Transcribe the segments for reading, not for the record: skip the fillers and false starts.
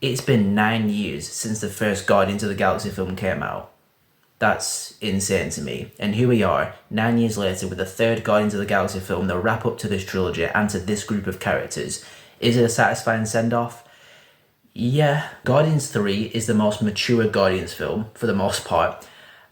It's been 9 years since the first Guardians of the Galaxy film came out. That's insane to me. And here we are, 9 years later, with the third Guardians of the Galaxy film, the wrap up to this trilogy and to this group of characters. Is it a satisfying send-off? Yeah. Guardians 3 is the most mature Guardians film, for the most part.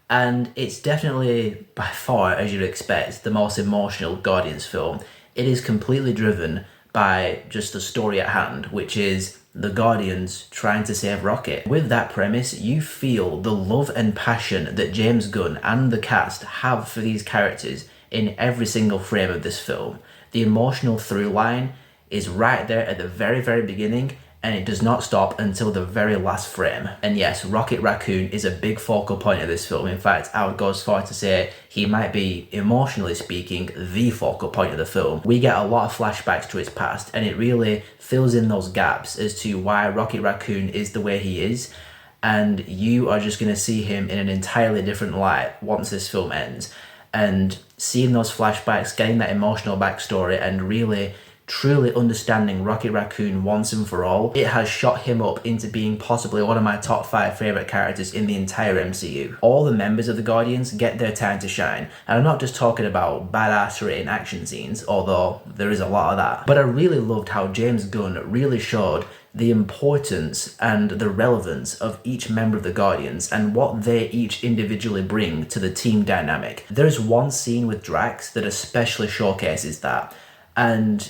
And it's definitely, by far, as you'd expect, the most emotional Guardians film. It is completely driven by just the story at hand, which is the Guardians trying to save Rocket. With that premise, you feel the love and passion that James Gunn and the cast have for these characters in every single frame of this film. The emotional through line is right there at the very, very beginning, and it does not stop until the very last frame. And yes, Rocket Raccoon is a big focal point of this film. In fact, I would go as far to say he might be, emotionally speaking, the focal point of the film. We get a lot of flashbacks to his past, and it really fills in those gaps as to why Rocket Raccoon is the way he is, and you are just going to see him in an entirely different light once this film ends. And seeing those flashbacks, getting that emotional backstory, and really truly understanding Rocket Raccoon once and for all, it has shot him up into being possibly one of my top 5 favourite characters in the entire MCU. All the members of the Guardians get their time to shine, and I'm not just talking about badassery in action scenes, although there is a lot of that, but I really loved how James Gunn really showed the importance and the relevance of each member of the Guardians and what they each individually bring to the team dynamic. There's one scene with Drax that especially showcases that, and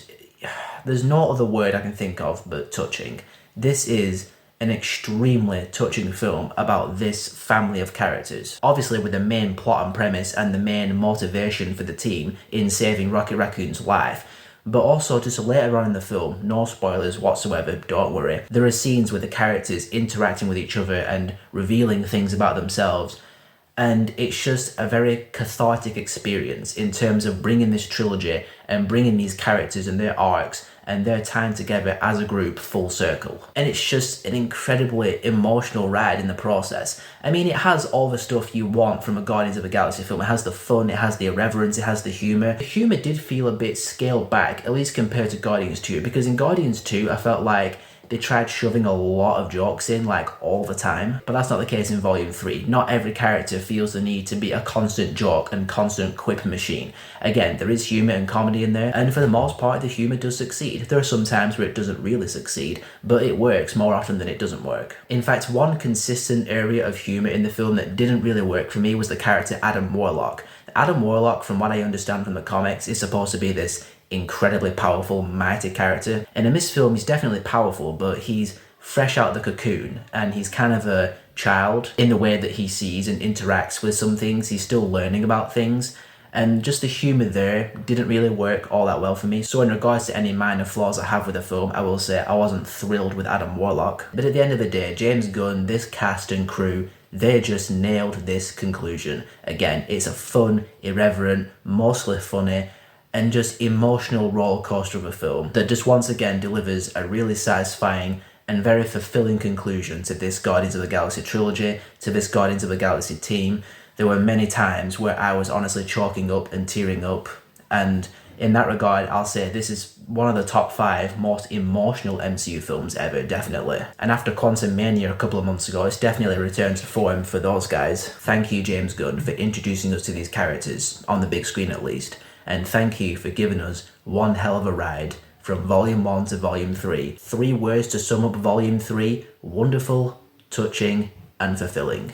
there's no other word I can think of but touching. This is an extremely touching film about this family of characters. Obviously with the main plot and premise and the main motivation for the team in saving Rocket Raccoon's life, but also just later on in the film, no spoilers whatsoever, don't worry, there are scenes with the characters interacting with each other and revealing things about themselves. And it's just a very cathartic experience in terms of bringing this trilogy and bringing these characters and their arcs and their time together as a group full circle. And it's just an incredibly emotional ride in the process. I mean, it has all the stuff you want from a Guardians of the Galaxy film. It has the fun, it has the irreverence, it has the humour. The humour did feel a bit scaled back, at least compared to Guardians 2, because in Guardians 2, I felt like they tried shoving a lot of jokes in, like, all the time. But that's not the case in Volume 3. Not every character feels the need to be a constant joke and constant quip machine. Again, there is humour and comedy in there, and for the most part, the humour does succeed. There are some times where it doesn't really succeed, but it works more often than it doesn't work. In fact, one consistent area of humour in the film that didn't really work for me was the character Adam Warlock. Adam Warlock, from what I understand from the comics, is supposed to be this incredibly powerful, mighty character. And in this film, he's definitely powerful, but he's fresh out the cocoon, and he's kind of a child in the way that he sees and interacts with some things. He's still learning about things, and just the humour there didn't really work all that well for me. So in regards to any minor flaws I have with the film, I will say I wasn't thrilled with Adam Warlock. But at the end of the day, James Gunn, this cast and crew, they just nailed this conclusion. Again, it's a fun, irreverent, mostly funny, and just emotional roller coaster of a film that just once again delivers a really satisfying and very fulfilling conclusion to this Guardians of the Galaxy trilogy, to this Guardians of the Galaxy team. There were many times where I was honestly chalking up and tearing up, and in that regard, I'll say this is one of the top 5 most emotional MCU films ever, definitely. And after Quantumania a couple of months ago, it's definitely returned to form for those guys. Thank you, James Gunn, for introducing us to these characters, on the big screen at least. And thank you for giving us one hell of a ride from Volume 1 to Volume 3. 3 words to sum up Volume 3: wonderful, touching, and fulfilling.